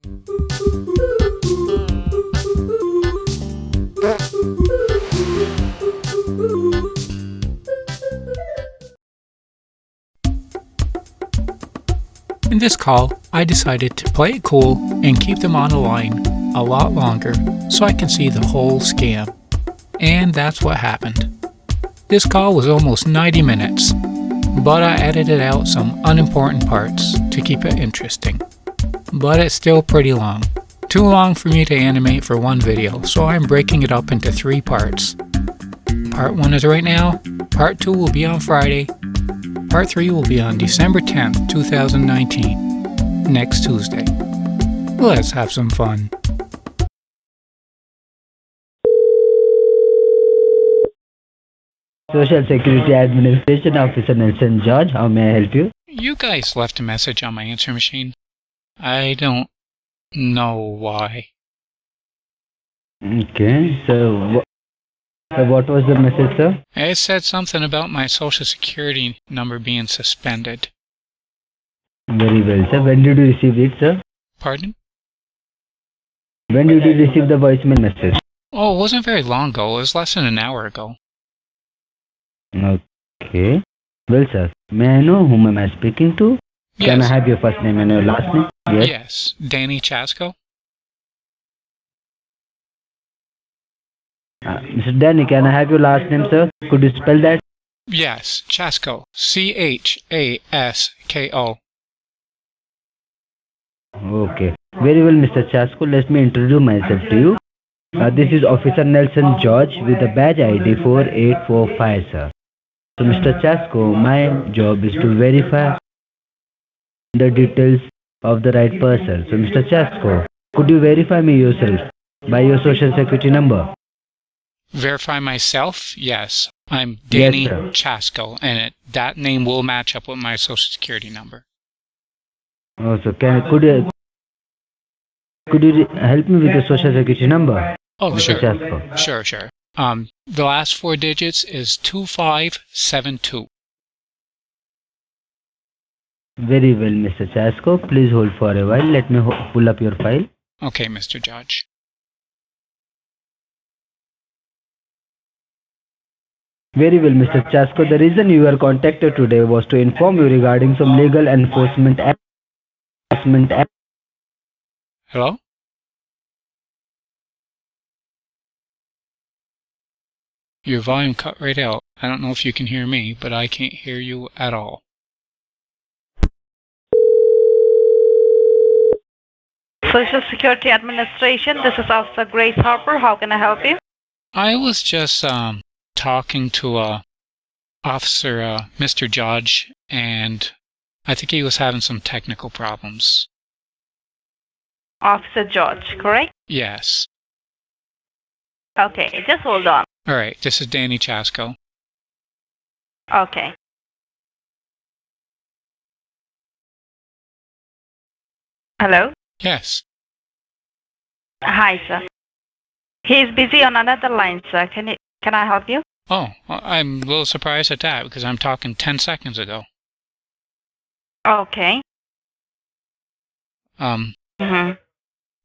In this call, I decided to play it cool and keep them on the line a lot longer so I can see the whole scam. And that's what happened. This call was almost 90 minutes, but I edited out some unimportant parts to keep it interesting. But it's still pretty long. Too long for me to animate for one video, so I'm breaking it up into 3 parts. Part 1 is right now, Part 2 will be on Friday, Part 3 will be on December 10th, 2019, next Tuesday. Let's have some fun. Social Security Administration Officer Nelson George, how may I help you? You guys left a message on my answer machine. I don't know why. Okay, so what was the message, sir? It said something about my social security number being suspended. Very well, sir. When did you receive it, sir? Pardon? When did you receive the voicemail message? Oh, it wasn't very long ago. It was less than an hour ago. Okay. Well, sir, may I know whom am I speaking to? Yes. Can I have your first name and your last name? Yes. Danny Chasko. Mr. Danny, can I have your last name, sir? Could you spell that? Yes, Chasko. Chasko. Okay. Very well, Mr. Chasko. Let me introduce myself to you. This is Officer Nelson George with the badge ID 4845, sir. So, Mr. Chasko, my job is to verify the details of the right person. So, Mr. Chasko, could you verify me yourself by your social security number? Verify myself? Yes. I'm Danny Yes, Chasko, and that name will match up with my social security number. Also, could you help me with the social security number? Oh, Mr. sure. Chasko? Sure. The last 4 digits is 2572. Very well, Mr. Chasko. Please hold for a while. Let me pull up your file. Okay, Mr. Judge. Very well, Mr. Chasko. The reason you were contacted today was to inform you regarding some legal enforcement act. Hello? Your volume cut right out. I don't know if you can hear me, but I can't hear you at all. Social Security Administration, this is Officer Grace Harper. How can I help you? I was just talking to Officer Mr. Judge, and I think he was having some technical problems. Officer George, correct? Yes. Okay, just hold on. All right, this is Danny Chasko. Okay. Hello? Yes. Hi, sir. He's busy on another line, sir. Can I help you? Oh, I'm a little surprised at that because I'm talking 10 seconds ago. Okay. I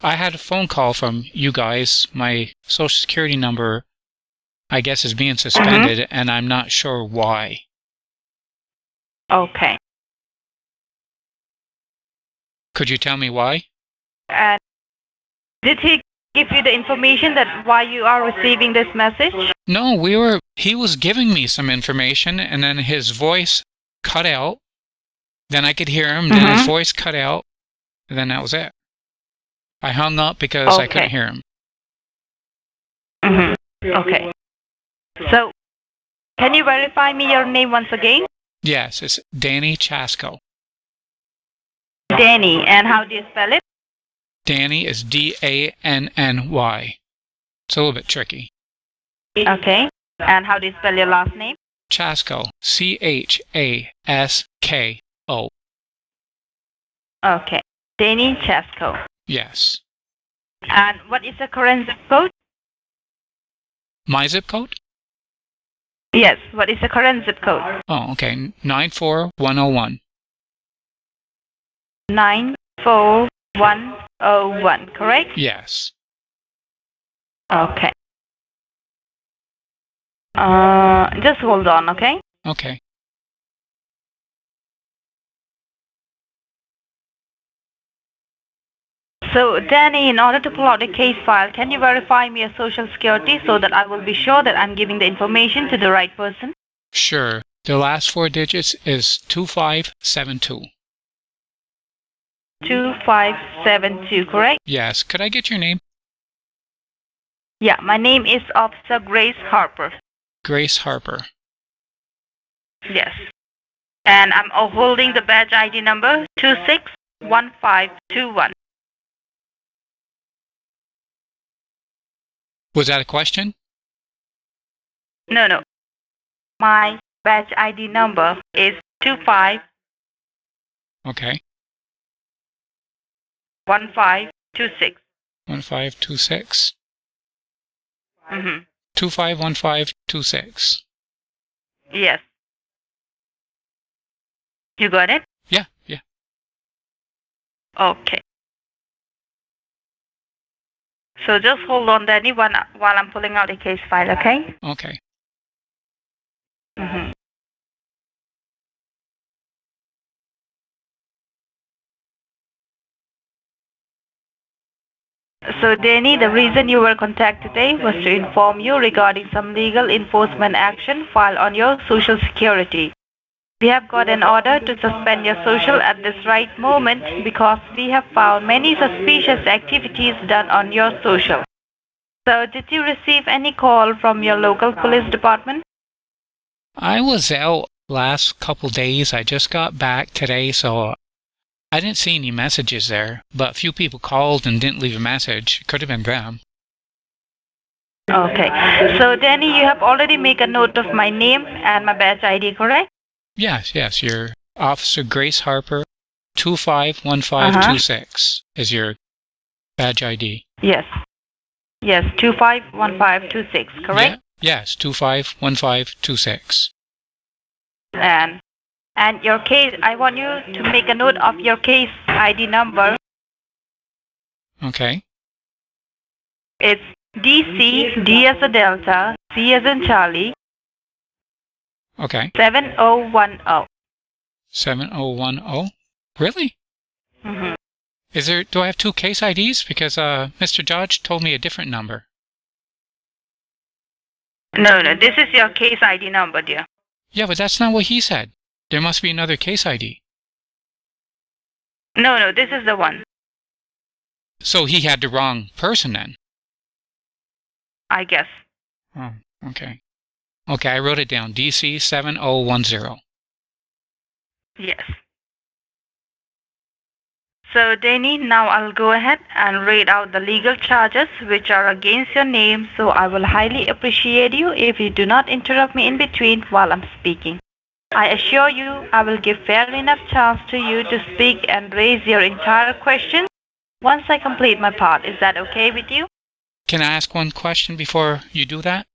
had a phone call from you guys. My social security number, I guess, is being suspended, and I'm not sure why. Okay. Could you tell me why? And did he give you the information that why you are receiving this message? No, he was giving me some information, and then his voice cut out. Then I could hear him, then his voice cut out, and then that was it. I hung up because I couldn't hear him. Okay. So, can you verify me your name once again? Yes, it's Danny Chasko. Danny, and how do you spell it? Danny is Danny. It's a little bit tricky. Okay. And how do you spell your last name? Chasko. Chasko. Okay. Danny Chasko. Yes. And what is the current zip code? My zip code? Yes. What is the current zip code? Oh, okay. 94101. 94101. 101, correct? Yes. Okay. Just hold on, okay? Okay. So, Danny, in order to pull out the case file, can you verify me your social security so that I will be sure that I'm giving the information to the right person? Sure. The last 4 digits is 2572. 2572, correct? Yes. Could I get your name? Yeah, my name is Officer Grace Harper. Grace Harper. Yes. And I'm holding the badge ID number 261521. Was that a question? No. My badge ID number is 251526. Okay. 1526. Mm-hmm. 251526. Yes. You got it? Yeah. Okay. So just hold on, Danny, while I'm pulling out the case file, okay? Okay. Mm-hmm. So, Danny, the reason you were contacted today was to inform you regarding some legal enforcement action filed on your Social Security. We have got an order to suspend your social at this right moment because we have found many suspicious activities done on your social. So, did you receive any call from your local police department? I was out last couple days. I just got back today, so I didn't see any messages there, but a few people called and didn't leave a message. It could have been them. Okay. So, Danny, you have already made a note of my name and my badge ID, correct? Yes. Your Officer Grace Harper, 251526 is your badge ID. Yes, 251526, correct? Yeah. Yes, 251526. And your case, I want you to make a note of your case ID number. Okay. It's DC, D as a Delta, C as in Charlie, Okay. 7010. 7010. Really? Mm-hmm. Do I have two case IDs? Because Mr. Judge told me a different number. No, this is your case ID number, dear. Yeah, but that's not what he said. There must be another case ID. No, this is the one. So he had the wrong person then. I guess. Oh, okay. Okay, I wrote it down. DC 7010. Yes. So, Danny, now I'll go ahead and read out the legal charges which are against your name, so I will highly appreciate you if you do not interrupt me in between while I'm speaking. I assure you I will give fair enough chance to you to speak and raise your entire question once I complete my part. Is that okay with you? Can I ask one question before you do that?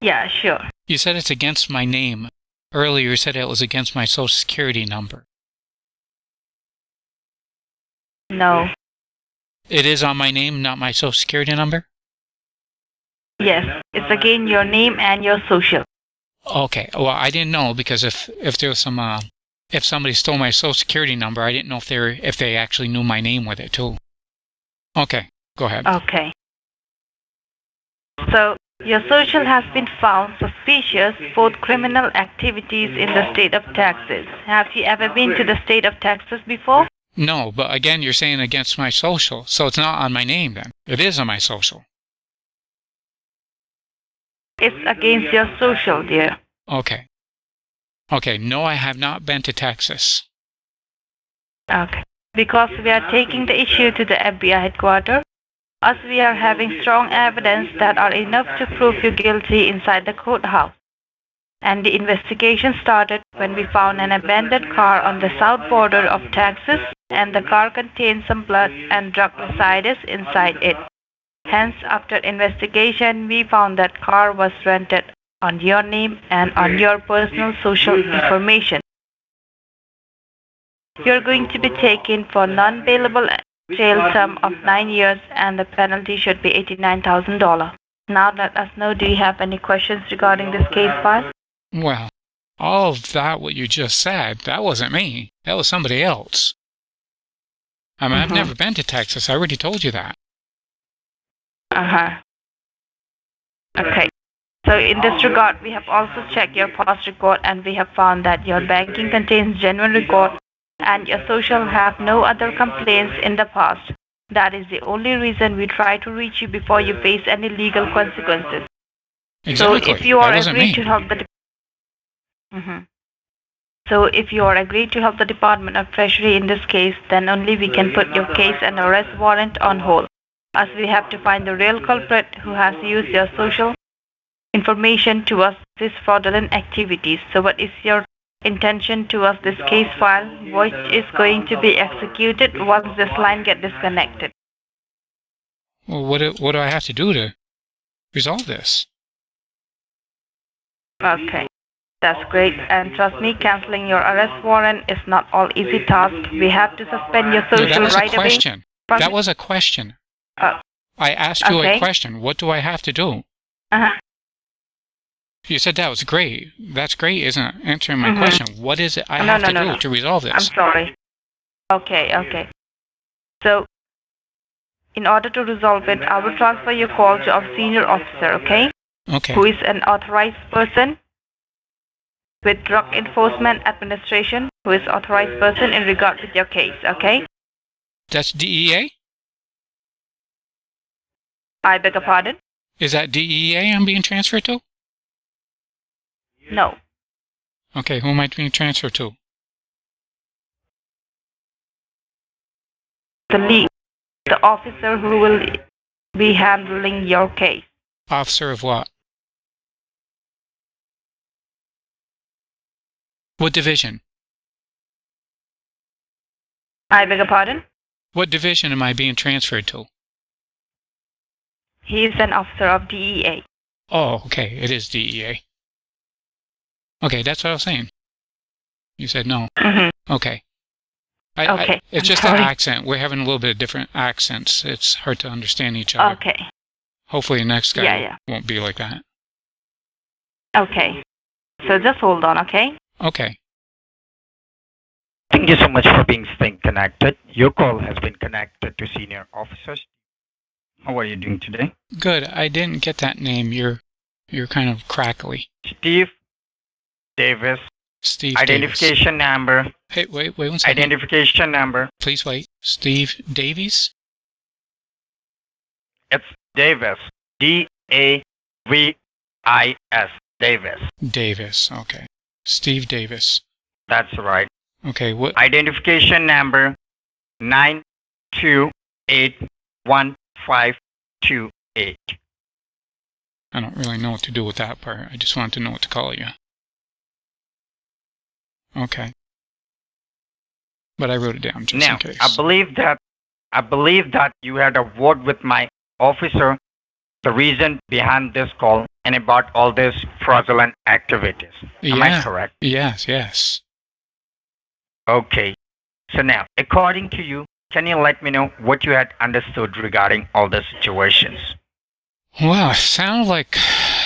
Yeah, sure. You said it's against my name. Earlier you said it was against my Social Security number. No. It is on my name, not my Social Security number? Yes, it's again your name and your social. Okay. Well, I didn't know because if there was some if somebody stole my Social Security number, I didn't know if they actually knew my name with it too. Okay, go ahead. Okay. So, your social has been found suspicious for criminal activities in the state of Texas. Have you ever been to the state of Texas before? No, but again, you're saying against my social, so it's not on my name then. It is on my social. It's against your social, dear. Okay. Okay, no, I have not been to Texas. Okay. Because we are taking the issue to the FBI headquarters, as we are having strong evidence that are enough to prove you guilty inside the courthouse. And the investigation started when we found an abandoned car on the south border of Texas, and the car contained some blood and drug residues inside it. Hence, after investigation, we found that car was rented on your name and on your personal social information. You're going to be taken for non-bailable jail term of 9 years, and the penalty should be $89,000. Now let us know, do you have any questions regarding this case file? Well, all of that what you just said, that wasn't me. That was somebody else. I mean, I've never been to Texas. I already told you that. Okay. So in this regard, we have also checked your past record, and we have found that your banking contains genuine record and your social have no other complaints in the past. That is the only reason we try to reach you before you face any legal consequences. Exactly. So if you are that wasn't agreed me. to help the So if you are agreed to help the Department of Treasury in this case, then only we can put your case and arrest warrant on hold, as we have to find the real culprit who has used your social information to us these fraudulent activities. So what is your intention to us this case file, which is going to be executed once this line gets disconnected? Well, what do I have to do to resolve this? Okay. That's great, and trust me, canceling your arrest warrant is not all easy task. We have to suspend your No, social that was right a question. away. That was a question. Uh, I asked you okay. a question. What do I have to do? You said that was great. That's great, isn't answering my question. What is it I have to do to resolve this? I'm sorry. Okay. So, in order to resolve it, I will transfer your call to our senior officer, okay? Okay. Who is an authorized person with Drug Enforcement Administration, who is authorized person in regard with your case, okay? That's DEA? I beg your pardon? Is that DEA I'm being transferred to? No. Okay, who am I being transferred to? The officer who will be handling your case. Officer of what? What division? I beg your pardon? What division am I being transferred to? He is an officer of DEA. Oh, okay, it is DEA. Okay, that's what I was saying. You said no. Okay. Okay. It's just an accent. We're having a little bit of different accents. It's hard to understand each other. Okay. Hopefully the next guy won't be like that. Okay. So just hold on, okay? Okay. Thank you so much for being staying connected. Your call has been connected to senior officers. How are you doing today? Good. I didn't get that name. You're kind of crackly. Steve Davis. Steve Identification Davis. number. Hey, wait 1 second. Identification number. Please wait. Steve Davies? It's Davis. D-A-V-I-S. Davis. Davis. Okay. Steve Davis. That's right. Okay. What? Identification number 9281528. I don't really know what to do with that part. I just wanted to know what to call you. Okay. But I wrote it down just in case. I believe that you had a word with my officer, the reason behind this call and about all these fraudulent activities. Am I correct? Yes. Okay. So now, according to you, can you let me know what you had understood regarding all the situations? Well, it sounded like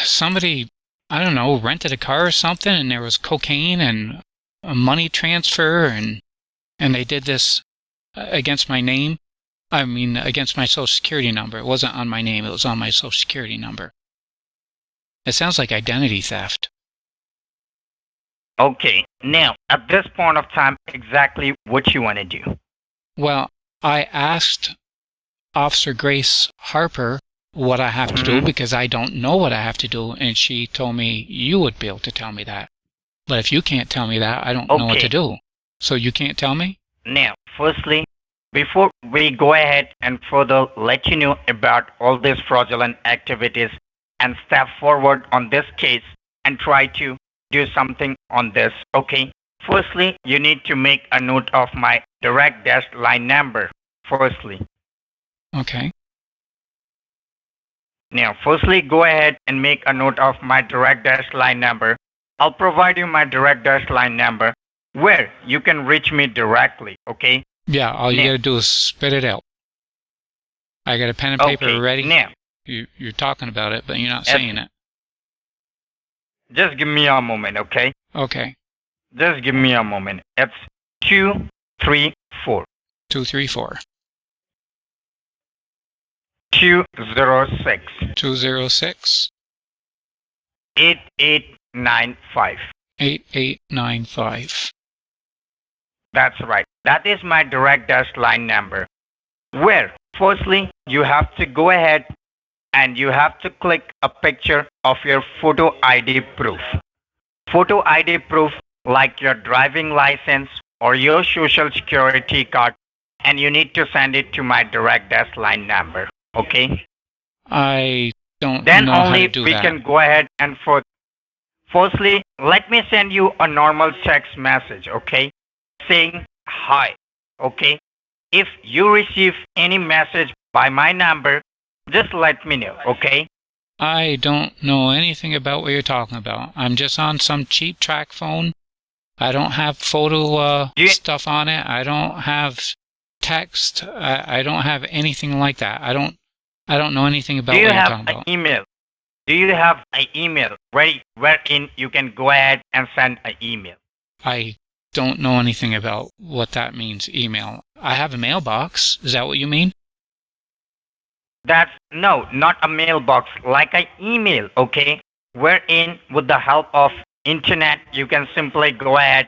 somebody, I don't know, rented a car or something, and there was cocaine and a money transfer, and they did this against my name. I mean, against my social security number. It wasn't on my name, it was on my social security number. It sounds like identity theft. Okay. Now, at this point of time, exactly what you want to do? Well, I asked Officer Grace Harper what I have to do because I don't know what I have to do, and she told me you would be able to tell me that. But if you can't tell me that, I don't know what to do. So you can't tell me? Now, firstly, before we go ahead and further let you know about all these fraudulent activities and step forward on this case and try to do something on this, okay? Firstly, you need to make a note of my direct dash line number, firstly. Okay. Now, firstly, go ahead and make a note of my direct dash line number. I'll provide you my direct dash line number. where you can reach me directly, okay? Yeah, all you Now, gotta do is spit it out. I got a pen and paper okay, ready. now, You're talking about it, but you're not it's, saying it. just give me a moment, okay? Okay. Just give me a moment. It's 234 234 206 206 8895. 8895. That's right. That is my direct dash line number. Where, firstly, you have to go ahead and you have to click a picture of your photo ID proof. Photo ID proof like your driving license or your social security card, and you need to send it to my direct dash line number. Okay? I don't Then know how to only do we that. can go ahead and firstly, let me send you a normal text message, okay? Saying hi, okay? If you receive any message by my number, just let me know, okay? I don't know anything about what you're talking about. I'm just on some cheap track phone. I don't have photo stuff on it. I don't have text. I don't have anything like that. I don't know anything about Do you what you're have talking an about. email? Do you have an email wherein you can go ahead and send an email? I don't know anything about what that means, email. I have a mailbox. Is that what you mean? No, not a mailbox, like an email, okay? Wherein, with the help of internet, you can simply go ahead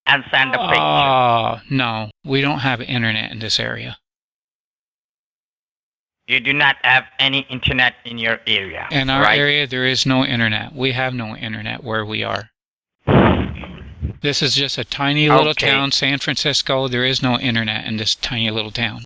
and send a picture. No. We don't have internet in this area. You do not have any internet in your area, In our right? area, there is no internet. We have no internet where we are. This is just a tiny little Okay. town, San Francisco. There is no internet in this tiny little town.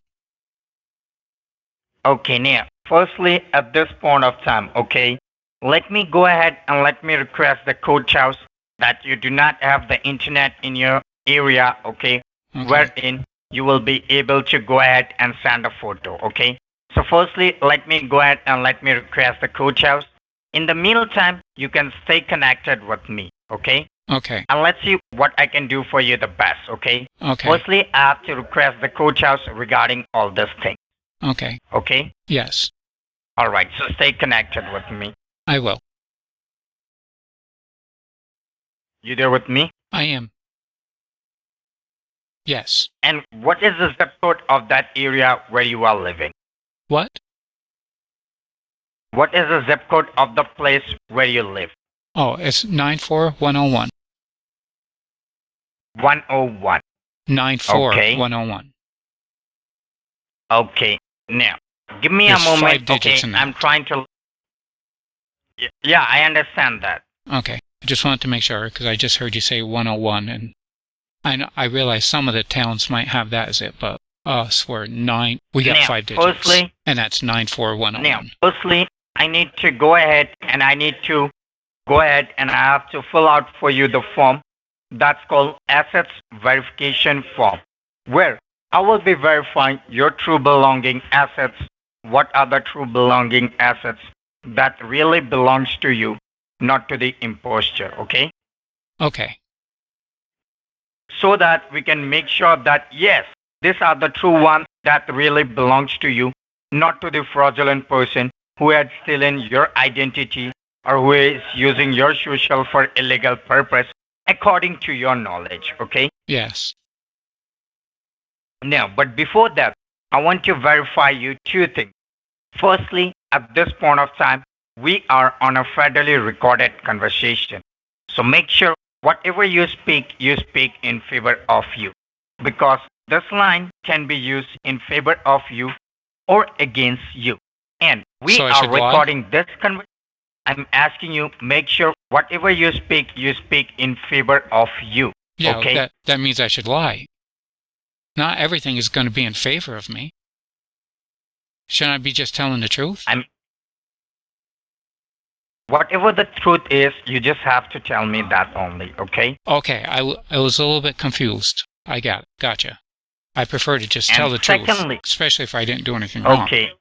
Okay, now, firstly, at this point of time, okay, let me go ahead and let me request the coach house that you do not have the internet in your area, okay, Okay. wherein you will be able to go ahead and send a photo, okay? So firstly, let me go ahead and let me request the coach house. In the meantime, you can stay connected with me, okay? Okay. And let's see what I can do for you the best, okay? Okay. Firstly, I have to request the coach house regarding all this thing, Okay. okay? Yes, All right, so stay connected with me. I will. You there with me? I am. Yes. And what is the zip code of that area where you are living? What? What is the zip code of the place where you live? Oh, it's 94101. 101. 94101. Okay. Now, give me There's a 5 moment. digits Okay, in that. I'm trying to. Yeah, I understand that. Okay. I just wanted to make sure because I just heard you say 101, and I realize some of the towns might have that as it, but us we got Now, 5 digits, firstly- and that's 94101. Now, firstly, I need to go ahead and I have to fill out for you the form that's called assets verification form, where I will be verifying your true belonging assets. What are the true belonging assets that really belongs to you, not to the imposter, okay? Okay. So that we can make sure that yes, these are the true ones that really belongs to you, not to the fraudulent person who had stolen your identity or who is using your social for illegal purpose according to your knowledge, okay? Yes. Now, but before that, I want to verify you 2 things. Firstly, at this point of time, we are on a federally recorded conversation. So make sure whatever you speak in favor of you. Because this line can be used in favor of you or against you. And we So I are should lie? recording this conversation. I'm asking you, make sure whatever you speak in favor of you. Yeah, Okay? that means I should lie. Not everything is going to be in favor of me. Shouldn't I be just telling the truth? Whatever the truth is, you just have to tell me that only, okay? Okay, I was a little bit confused. I got it. Gotcha. I prefer to just And tell the secondly- truth, especially if I didn't do anything wrong. Okay.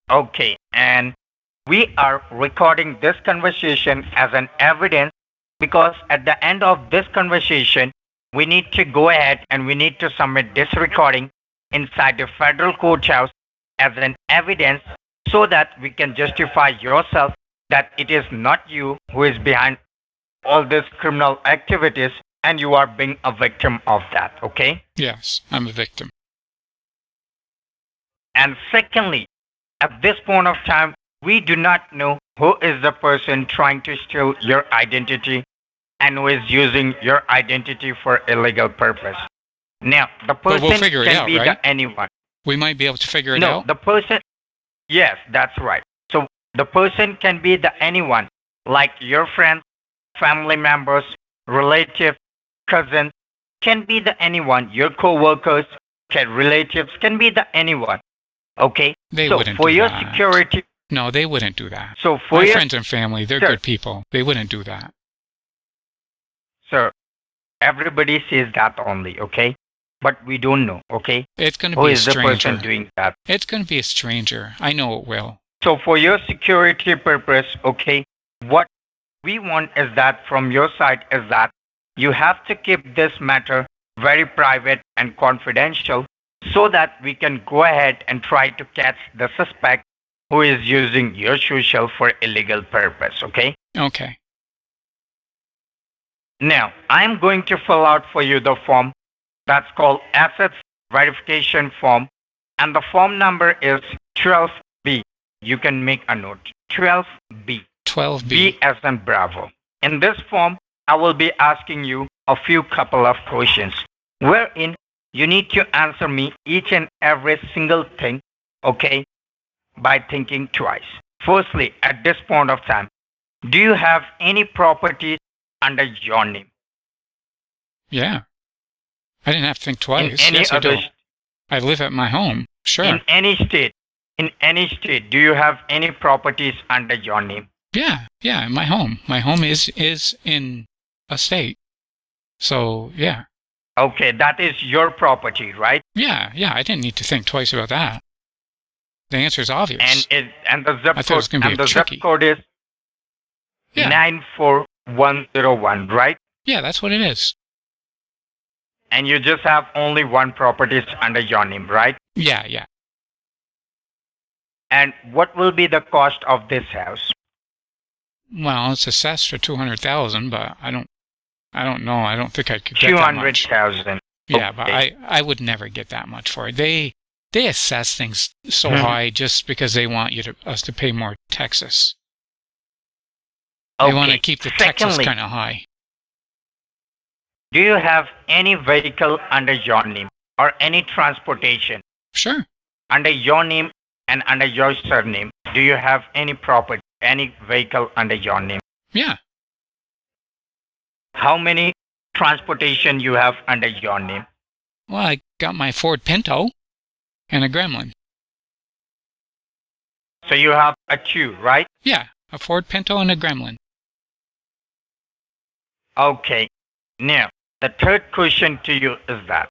Okay, and we are recording this conversation as an evidence because at the end of this conversation, we need to go ahead and we need to submit this recording inside the federal courthouse as an evidence so that we can justify yourself that it is not you who is behind all these criminal activities and you are being a victim of that, okay? Yes, I'm a victim. And secondly, at this point of time, we do not know who is the person trying to steal your identity and who is using your identity for illegal purpose. Now, the But person we'll figure it can out, be right? anyone. We might be able to figure it No, out. the person, yes, that's right. So the person can be anyone, like your friends, family members, relatives, cousins, can be anyone, your co-workers, relatives, can be anyone. Okay? They So wouldn't for do your that. security, No, they wouldn't do that. so for My your, friends and family, they're Sure. good people. They wouldn't do that. sir, everybody says that only, okay? But we don't know, okay? It's going to Who be a is the person stranger. doing that? It's going to be a stranger. I know it will. So for your security purpose, okay, what we want is that from your side is that you have to keep this matter very private and confidential so that we can go ahead and try to catch the suspect who is using your social for illegal purpose, okay? Okay. Now, I'm going to fill out for you the form that's called Assets Verification Form, and the form number is 12B. You can make a note. 12B. 12B. B as in Bravo. In this form, I will be asking you a few couple of questions, wherein you need to answer me each and every single thing, okay, by thinking twice. Firstly, at this point of time, do you have any property under your name? Yeah. I didn't have to think twice. In any Yes, I other, do. I live at my home. Sure. in any state, do you have any properties under your name? Yeah, in my home. My home is in a state. So, yeah. Okay, that is your property, right? Yeah, I didn't need to think twice about that. The answer is obvious. And the zip I thought it was code gonna be and the tricky. zip code is Yeah. 94101, right? Yeah, that's what it is. And you just have only one property under your name, right? Yeah. And what will be the cost of this house? Well, it's assessed for 200,000, but I don't know. I don't think I could get that much. 200,000. Yeah, but Okay. I would never get that much for it. They assess things so Mhm. high just because they want us to pay more taxes. They want to keep the taxes Secondly, kind of high. do you have any vehicle under your name or any transportation Sure. under your name and under your surname? Do you have any property, any vehicle under your name? Yeah. How many transportation you have under your name? Well, I got my Ford Pinto and a Gremlin. So you have a two, right? Yeah, a Ford Pinto and a Gremlin. Okay. Now, the third question to you is that,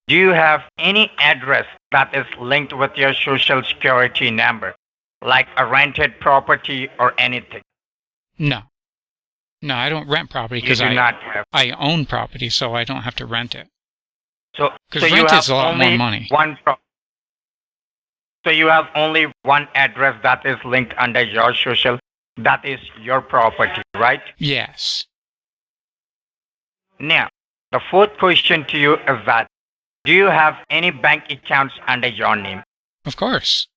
do you have any address that is linked with your social security number, like a rented property or anything? No, I don't rent property You because do not have. I own property, so I don't have to rent it. So, 'Cause so you rent have is a lot more only money. So you have only one address that is linked under your social. That is your property, right? Yes. Now, the fourth question to you is that, do you have any bank accounts under your name? Of course.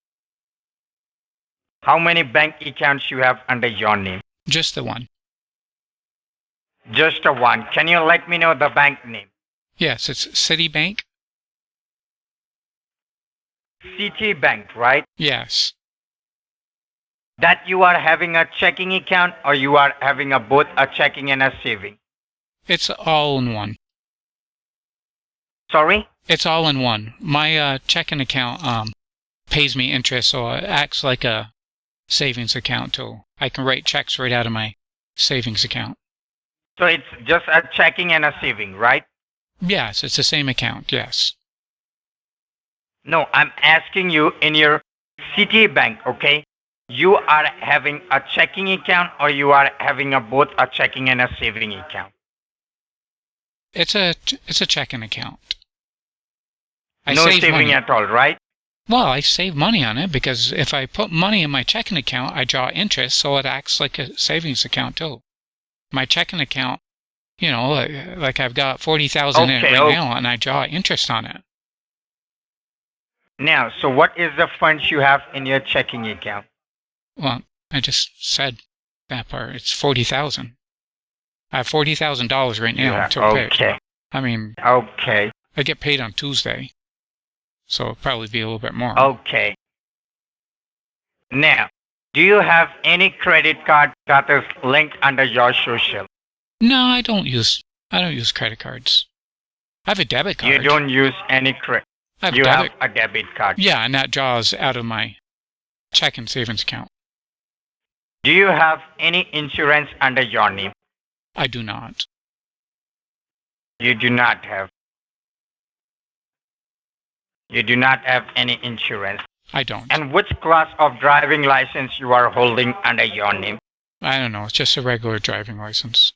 How many bank accounts you have under your name? Just the one. Just a one. Can you let me know the bank name? Yes, it's Citibank. Citibank, right? Yes. That you are having a checking account or you are having both a checking and a saving? It's all in one. Sorry? It's all in one. My checking account pays me interest, so it acts like a savings account too. I can write checks right out of my savings account. So it's just a checking and a saving, right? Yes, it's the same account, yes. No, I'm asking you in your Citibank, okay? You are having a checking account or you are having both a checking and a saving account? It's a checking account. I No save saving money. at all, right? Well, I save money on it because if I put money in my checking account, I draw interest, so it acts like a savings account too. My checking account, like I've got 40,000 in it right now, and I draw interest on it. Now, so what is the funds you have in your checking account? Well, I just said that part. It's 40,000. I have $40,000 right now to pay. Okay. I mean, Okay. I get paid on Tuesday, so it'll probably be a little bit more. Okay. Now, do you have any credit card that is linked under your social? No, I don't use credit cards. I have a debit card. You don't use any credit. You have a debit card. Yeah, and that draws out of my checking savings account. Do you have any insurance under your name? I do not. You do not have. You do not have any insurance. I don't. And which class of driving license you are holding under your name? I don't know. It's just a regular driving license.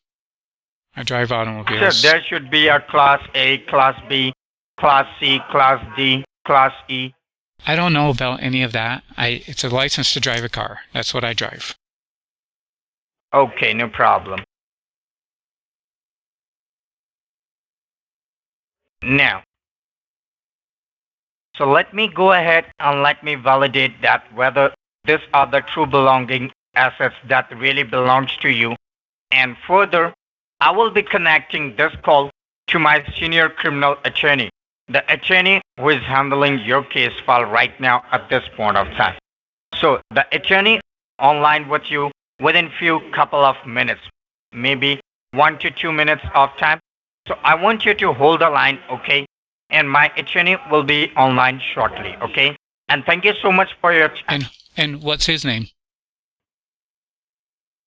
I drive automobiles. So there should be a Class A, Class B, Class C, Class D, Class E. I don't know about any of that. It's a license to drive a car. That's what I drive. Okay, no problem. Now, so let me go ahead and let me validate that whether these are the true belonging assets that really belongs to you. And further, I will be connecting this call to my senior criminal attorney, the attorney who is handling your case file right now at this point of time. So the attorney online with you within few couple of minutes, maybe 1 to 2 minutes of time. So I want you to hold the line, okay? And my attorney will be online shortly, okay? And thank you so much for your time. And what's his name?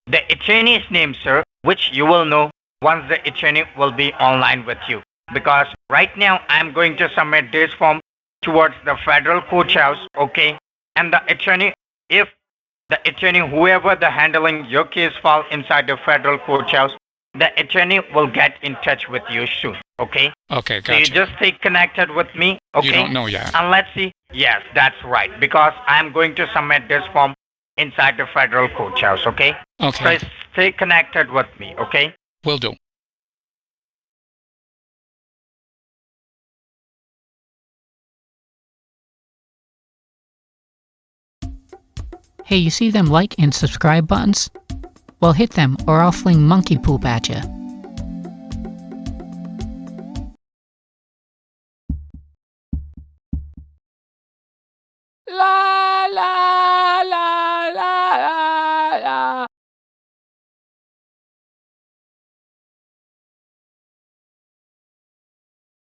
The attorney's name, sir, which you will know once the attorney will be online with you. Because right now I'm going to submit this form towards the federal courthouse, okay? And the attorney, if the attorney, whoever the handling your case file inside the federal courthouse, the attorney will get in touch with you soon, okay? Okay, gotcha. So you just stay connected with me, okay? You don't know yet. And let's see. Yes, that's right. Because I'm going to submit this form inside the federal courthouse, okay? Okay. So stay connected with me, okay? Will do. Hey, you see them like and subscribe buttons? Well, hit them or I'll fling monkey poop at ya. La